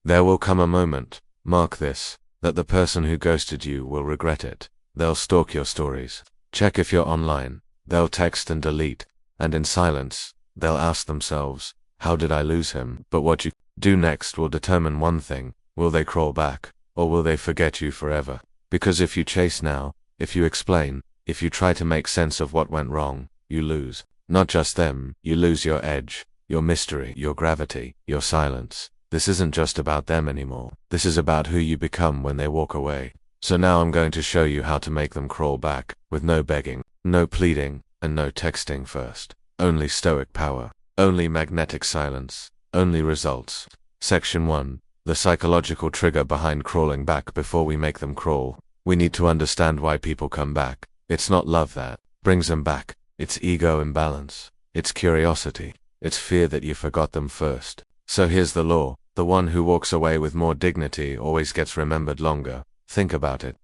There will come a moment, mark this, that the person who ghosted you will regret it. They'll stalk your stories, check if you're online, they'll text and delete, and in silence, they'll ask themselves, how did I lose him? But what you do next will determine one thing: will they crawl back, or will they forget you forever? Because if you chase now, if you explain, if you try to make sense of what went wrong, you lose. Not just them, you lose your edge, your mystery, your gravity, your silence. This isn't just about them anymore. This is about who you become when they walk away. So now I'm going to show you how to make them crawl back, with no begging, no pleading, and no texting first. Only stoic power. Only magnetic silence. Only results. Section 1. The psychological trigger behind crawling back. Before we make them crawl, we need to understand why people come back. It's not love that brings them back. It's ego imbalance. It's curiosity. It's fear that you forgot them first. So here's the law. The one who walks away with more dignity always gets remembered longer. Think about it.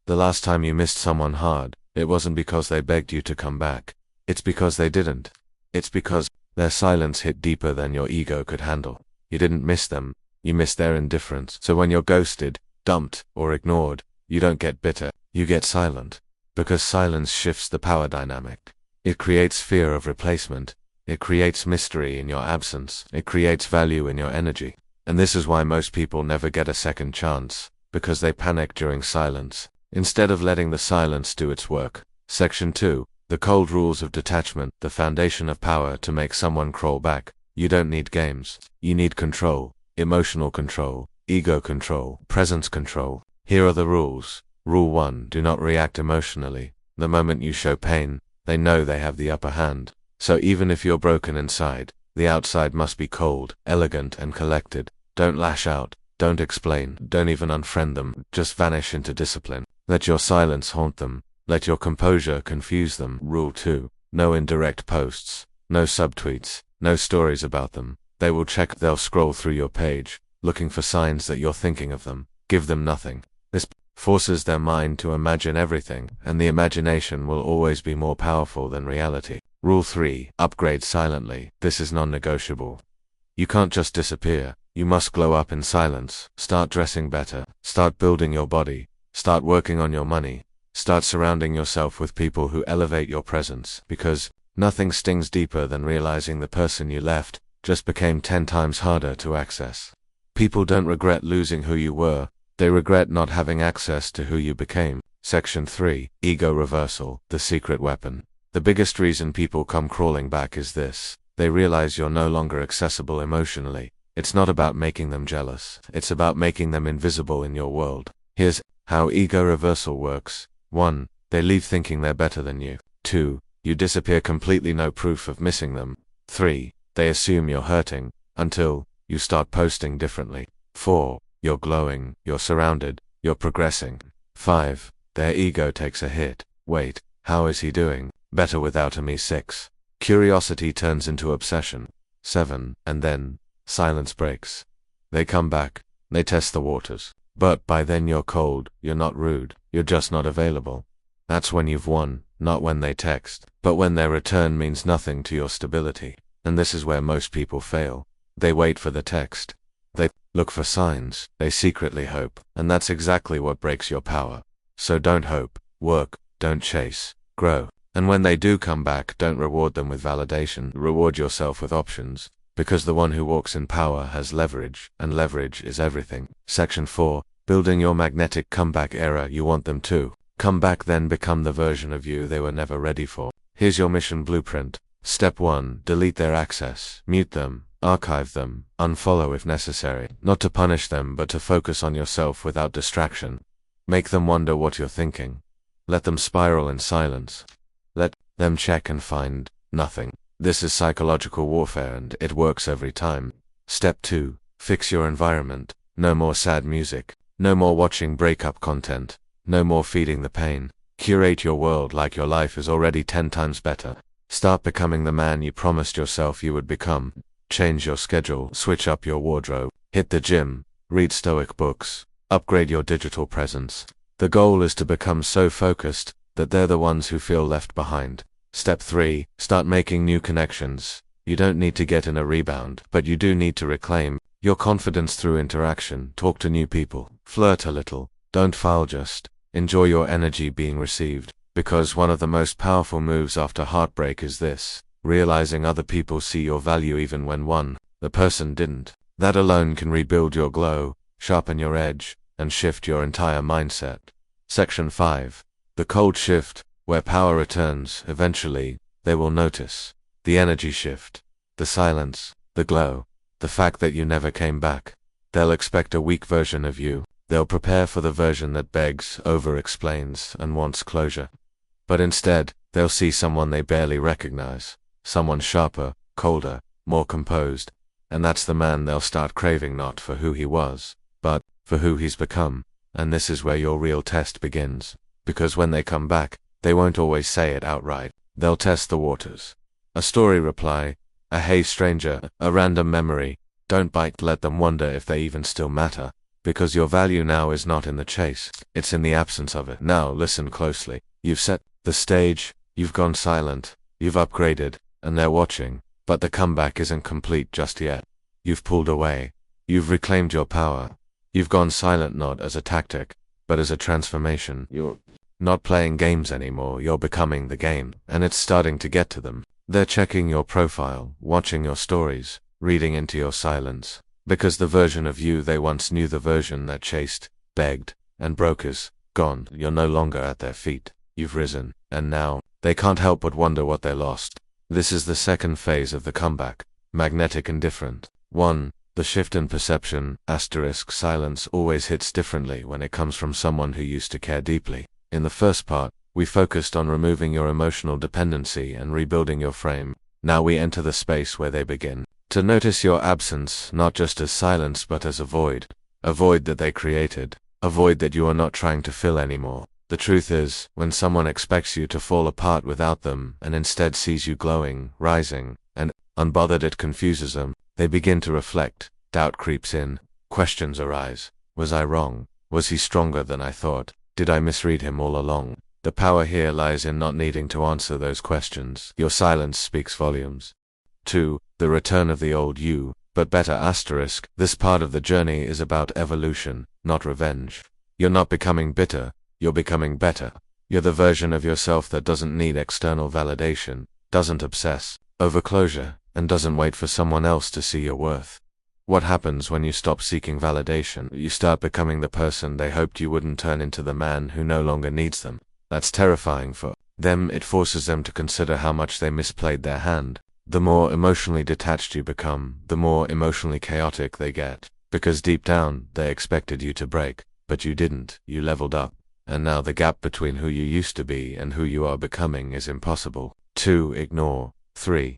The last time you missed someone hard, it wasn't because they begged you to come back. It's because they didn't. It's because their silence hit deeper than your ego could handle. You didn't miss them. You missed their indifference. So when you're ghosted, dumped, or ignored, you don't get bitter. You get silent. Because silence shifts the power dynamic. It creates fear of replacement. It creates mystery in your absence. It creates value in your energy. And this is why most people never get a second chance, because they panic during silence, instead of letting the silence do its work. Section 2. The cold rules of detachment, the foundation of power to make someone crawl back. You don't need games. You need control, emotional control, ego control, presence control. Here are the rules. Rule 1. Do not react emotionally. The moment you show pain, they know they have the upper hand. So even if you're broken inside, the outside must be cold, elegant, and collected. Don't lash out. Don't explain. Don't even unfriend them. Just vanish into discipline. Let your silence haunt them. Let your composure confuse them. Rule 2. No indirect posts. No subtweets. No stories about them. They will check. They'll scroll through your page, looking for signs that you're thinking of them. Give them nothing. This forces their mind to imagine everything, and the imagination will always be more powerful than reality. Rule 3. Upgrade silently. This is non-negotiable. You can't just disappear. You must glow up in silence. Start dressing better. Start building your body. Start working on your money. Start surrounding yourself with people who elevate your presence, because nothing stings deeper than realizing the person you left just became 10 times harder to access. People don't regret losing who you were. They regret not having access to who you became. Section 3. Ego reversal, the secret weapon. The biggest reason people come crawling back is this: they realize you're no longer accessible emotionally. It's not about making them jealous. It's about making them invisible in your world. Here's how ego reversal works. 1. They leave thinking they're better than you. 2. You disappear completely, no proof of missing them. 3. They assume you're hurting, until you start posting differently. 4. You're glowing, you're surrounded, you're progressing. 5. Their ego takes a hit. Wait, how is he doing? Better without me. 6. Curiosity turns into obsession. 7. And then, silence breaks. They come back. They test the waters. But by then you're cold, you're not rude, you're just not available. That's when you've won, not when they text, but when their return means nothing to your stability. And this is where most people fail. They wait for the text. They look for signs. They secretly hope. And that's exactly what breaks your power. So don't hope. Work. Don't chase. Grow. And when they do come back, don't reward them with validation. Reward yourself with options. Because the one who walks in power has leverage, and leverage is everything. Section 4. Building your magnetic comeback era. You want them to come back, then become the version of you they were never ready for. Here's your mission blueprint. Step 1. Delete their access. Mute them. Archive them. Unfollow if necessary. Not to punish them, but to focus on yourself without distraction. Make them wonder what you're thinking. Let them spiral in silence. Let them check and find nothing. This is psychological warfare, and it works every time. Step 2. Fix your environment. No more sad music. No more watching breakup content. No more feeding the pain. Curate your world like your life is already 10 times better. Start becoming the man you promised yourself you would become. Change your schedule. Switch up your wardrobe. Hit the gym. Read Stoic books. Upgrade your digital presence. The goal is to become so focused that they're the ones who feel left behind. Step 3. Start making new connections. You don't need to get in a rebound, but you do need to reclaim Your confidence through interaction. Talk to new people. Flirt a little. Don't foul, just enjoy your energy being received. Because one of the most powerful moves after heartbreak is this: realizing other people see your value even when the person didn't. That alone can rebuild your glow, sharpen your edge, and shift your entire mindset. Section 5. The cold shift, where power returns. Eventually, they will notice the energy shift, the silence, the glow, the fact that you never came back. They'll expect a weak version of you. They'll prepare for the version that begs, over-explains, and wants closure. But instead, they'll see someone they barely recognize. Someone sharper, colder, more composed. And that's the man they'll start craving, not for who he was, but for who he's become. And this is where your real test begins. Because when they come back, they won't always say it outright. They'll test the waters. A story reply, a hey stranger, a random memory. Don't bite. Let them wonder if they even still matter. Because your value now is not in the chase, it's in the absence of it. Now listen closely. You've set the stage, you've gone silent, you've upgraded, and they're watching. But the comeback isn't complete just yet. You've pulled away. You've reclaimed your power. You've gone silent not as a tactic, but as a transformation. You're not playing games anymore, you're becoming the game. And it's starting to get to them. They're checking your profile, watching your stories, reading into your silence. Because the version of you they once knew, the version that chased, begged, and broke is gone. You're no longer at their feet. You've risen. And now, they can't help but wonder what they lost. This is the second phase of the comeback. Magnetic and different. 1. The shift in perception. Silence always hits differently when it comes from someone who used to care deeply. In the first part, we focused on removing your emotional dependency and rebuilding your frame. Now we enter the space where they begin to notice your absence, not just as silence but as a void that they created, a void that you are not trying to fill anymore. The truth is, when someone expects you to fall apart without them and instead sees you glowing, rising, and unbothered, it confuses them. They begin to reflect, doubt creeps in, questions arise. Was I wrong? Was he stronger than I thought? Did I misread him all along? The power here lies in not needing to answer those questions. Your silence speaks volumes. 2. The return of the old you, but better. This part of the journey is about evolution, not revenge. You're not becoming bitter, you're becoming better. You're the version of yourself that doesn't need external validation, doesn't obsess over closure, and doesn't wait for someone else to see your worth. What happens when you stop seeking validation? You start becoming the person they hoped you wouldn't turn into the man who no longer needs them. That's terrifying for them. It forces them to consider how much they misplayed their hand. The more emotionally detached you become, the more emotionally chaotic they get. Because deep down, they expected you to break, but you didn't. You leveled up. And now the gap between who you used to be and who you are becoming is impossible. 2. Ignore. 3.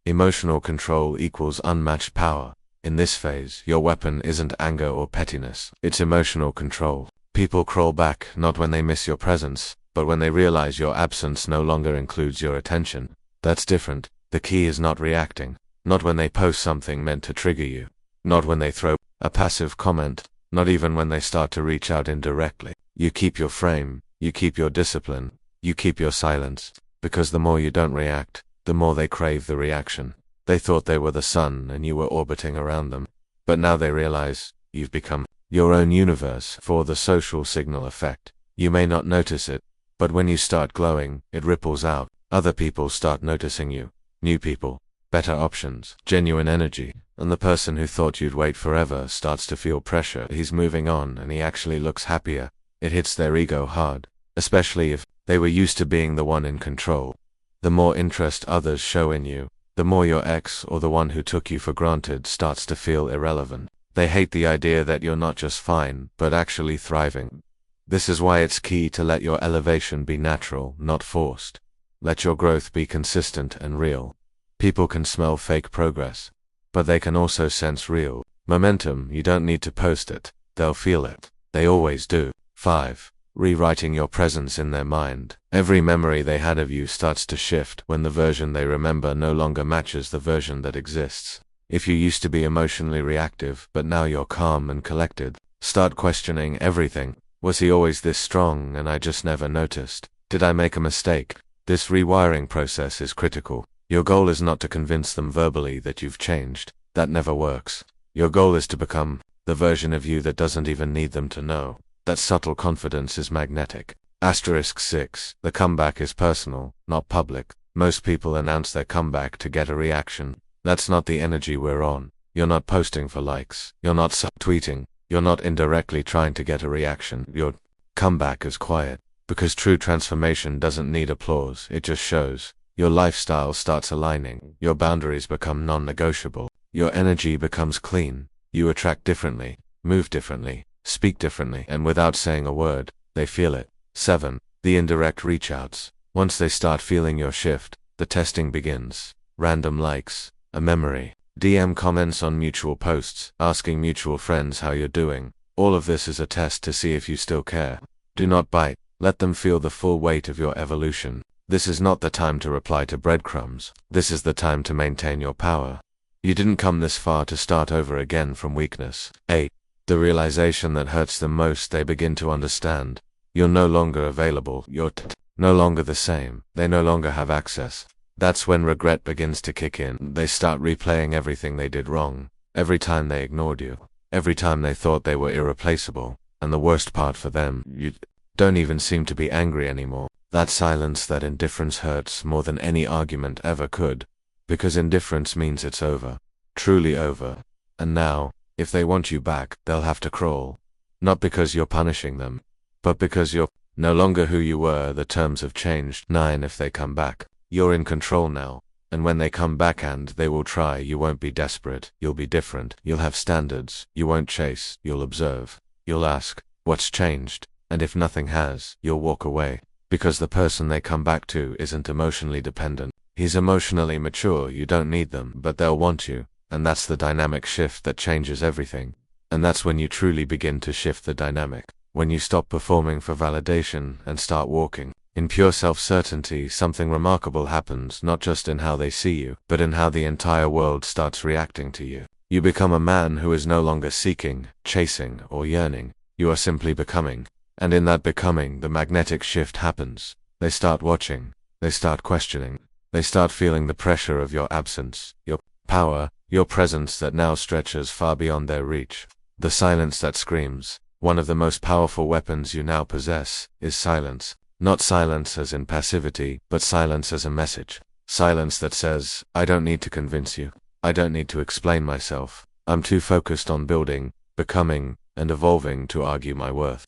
Emotional control equals unmatched power. In this phase, your weapon isn't anger or pettiness, it's emotional control. People crawl back not when they miss your presence, but when they realize your absence no longer includes your attention. That's different. The key is not reacting, not when they post something meant to trigger you, not when they throw a passive comment, not even when they start to reach out indirectly. You keep your frame, you keep your discipline, you keep your silence, because the more you don't react, the more they crave the reaction. They thought they were the sun and you were orbiting around them, but now they realize you've become your own universe. For the social signal effect. You may not notice it, but when you start glowing, it ripples out. Other people start noticing you. New people, better options, genuine energy, and the person who thought you'd wait forever starts to feel pressure. He's moving on and he actually looks happier. It hits their ego hard, especially if they were used to being the one in control. The more interest others show in you, the more your ex or the one who took you for granted starts to feel irrelevant. They hate the idea that you're not just fine, but actually thriving. This is why it's key to let your elevation be natural, not forced. Let your growth be consistent and real. People can smell fake progress, but they can also sense real momentum. You don't need to post it, they'll feel it. They always do. 5. Rewriting your presence in their mind. Every memory they had of you starts to shift when the version they remember no longer matches the version that exists. If you used to be emotionally reactive, but now you're calm and collected, start questioning everything. Was he always this strong and I just never noticed? Did I make a mistake? This rewiring process is critical. Your goal is not to convince them verbally that you've changed. That never works. Your goal is to become the version of you that doesn't even need them to know. That subtle confidence is magnetic. Asterisk 6. The comeback is personal, not public. Most people announce their comeback to get a reaction. That's not the energy we're on. You're not posting for likes. You're not subtweeting. You're not indirectly trying to get a reaction. Your comeback is quiet. Because true transformation doesn't need applause, it just shows. Your lifestyle starts aligning. Your boundaries become non-negotiable. Your energy becomes clean. You attract differently, move differently, speak differently, and without saying a word, they feel it. 7. The indirect reach-outs. Once they start feeling your shift, the testing begins. Random likes, a memory, DM comments on mutual posts, asking mutual friends how you're doing. All of this is a test to see if you still care. Do not bite. Let them feel the full weight of your evolution. This is not the time to reply to breadcrumbs. This is the time to maintain your power. You didn't come this far to start over again from weakness. 8. The realization that hurts them most. They begin to understand. You're no longer available. You're no longer the same. They no longer have access. That's when regret begins to kick in. They start replaying everything they did wrong. Every time they ignored you. Every time they thought they were irreplaceable. And the worst part for them, you don't even seem to be angry anymore. That silence, that indifference hurts more than any argument ever could. Because indifference means it's over. Truly over. And now, if they want you back, they'll have to crawl. Not because you're punishing them, but because you're no longer who you were. The terms have changed. 9. If they come back, you're in control now. And when they come back and they will try, you won't be desperate. You'll be different. You'll have standards. You won't chase. You'll observe. You'll ask, what's changed? And if nothing has, you'll walk away. Because the person they come back to isn't emotionally dependent. He's emotionally mature. You don't need them, but they'll want you. And that's the dynamic shift that changes everything. And that's when you truly begin to shift the dynamic. When you stop performing for validation and start walking in pure self-certainty. Something remarkable happens, not just in how they see you, but in how the entire world starts reacting to you. You become a man who is no longer seeking, chasing, or yearning. You are simply becoming. And in that becoming, the magnetic shift happens. They start watching. They start questioning. They start feeling the pressure of your absence, your power, your presence that now stretches far beyond their reach. The silence that screams. One of the most powerful weapons you now possess is silence. Not silence as in passivity, but silence as a message. Silence that says, I don't need to convince you. I don't need to explain myself. I'm too focused on building, becoming, and evolving to argue my worth.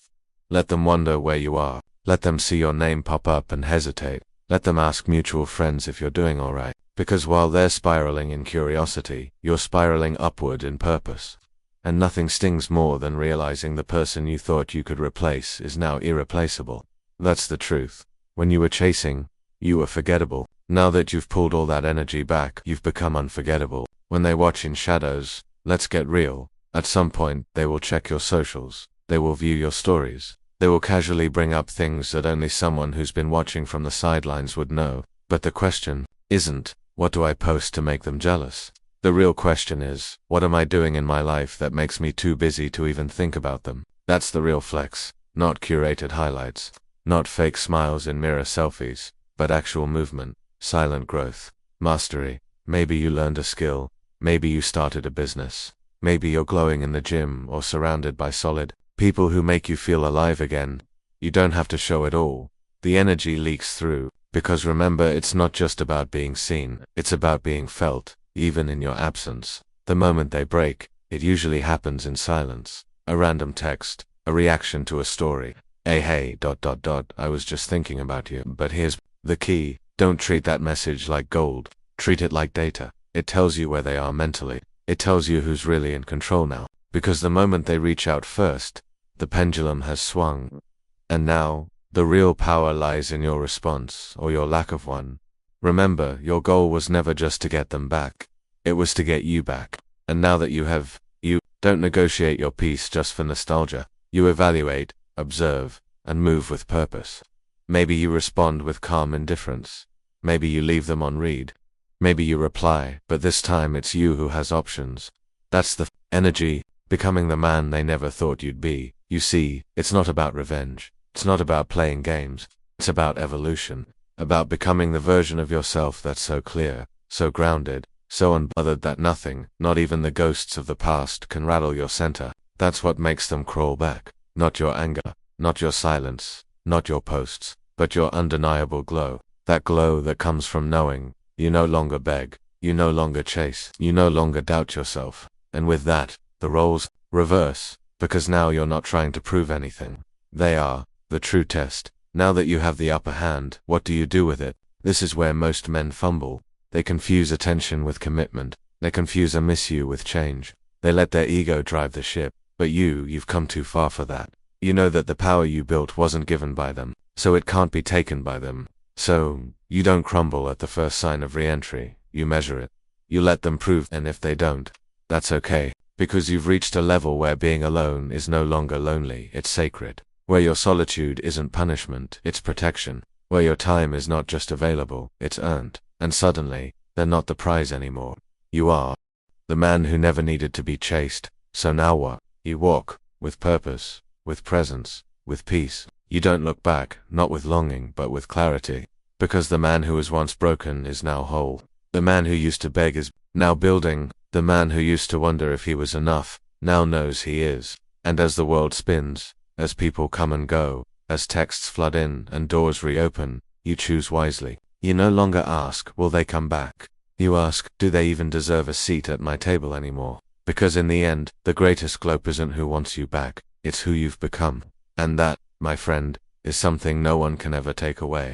Let them wonder where you are. Let them see your name pop up and hesitate. Let them ask mutual friends if you're doing alright. Because while they're spiraling in curiosity, you're spiraling upward in purpose. And nothing stings more than realizing the person you thought you could replace is now irreplaceable. That's the truth. When you were chasing, you were forgettable. Now that you've pulled all that energy back, you've become unforgettable. When they watch in shadows, let's get real. At some point, they will check your socials. They will view your stories. They will casually bring up things that only someone who's been watching from the sidelines would know. But the question isn't, what do I post to make them jealous? The real question is, what am I doing in my life that makes me too busy to even think about them? That's the real flex. Not curated highlights. Not fake smiles in mirror selfies, but actual movement, silent growth, mastery. Maybe you learned a skill. Maybe you started a business. Maybe you're glowing in the gym or surrounded by solid people who make you feel alive again. You don't have to show it all. The energy leaks through, because remember, it's not just about being seen, it's about being felt, even in your absence. The moment they break, it usually happens in silence. A random text, a reaction to a story. Hey, ... I was just thinking about you. But here's the key. Don't treat that message like gold. Treat it like data. It tells you where they are mentally. It tells you who's really in control now. Because the moment they reach out first, the pendulum has swung. And now, the real power lies in your response, or your lack of one. Remember, your goal was never just to get them back. It was to get you back. And now that you have, you don't negotiate your peace just for nostalgia. You evaluate, observe, and move with purpose. Maybe you respond with calm indifference. Maybe you leave them on read. Maybe you reply, but this time it's you who has options. That's the energy, becoming the man they never thought you'd be. You see, it's not about revenge. It's not about playing games. It's about evolution. About becoming the version of yourself that's so clear, so grounded, so unbothered that nothing, not even the ghosts of the past, can rattle your center. That's what makes them crawl back. Not your anger, not your silence, not your posts, but your undeniable glow. That glow that comes from knowing you no longer beg, you no longer chase, you no longer doubt yourself. And with that, the roles reverse, because now you're not trying to prove anything. They are the true test. Now that you have the upper hand, what do you do with it? This is where most men fumble. They confuse attention with commitment. They confuse a miss you with change. They let their ego drive the ship. But you've come too far for that. You know that the power you built wasn't given by them, so it can't be taken by them. So, you don't crumble at the first sign of re-entry. You measure it. You let them prove, and if they don't, that's okay, because you've reached a level where being alone is no longer lonely, it's sacred. Where your solitude isn't punishment, it's protection. Where your time is not just available, it's earned. And suddenly, they're not the prize anymore. You are the man who never needed to be chased. So now what? You walk, with purpose, with presence, with peace. You don't look back, not with longing, but with clarity. Because the man who was once broken is now whole. The man who used to beg is now building. The man who used to wonder if he was enough, now knows he is. And as the world spins, as people come and go, as texts flood in and doors reopen, you choose wisely. You no longer ask, will they come back? You ask, do they even deserve a seat at my table anymore? Because in the end, the greatest globe isn't who wants you back, it's who you've become. And that, my friend, is something no one can ever take away.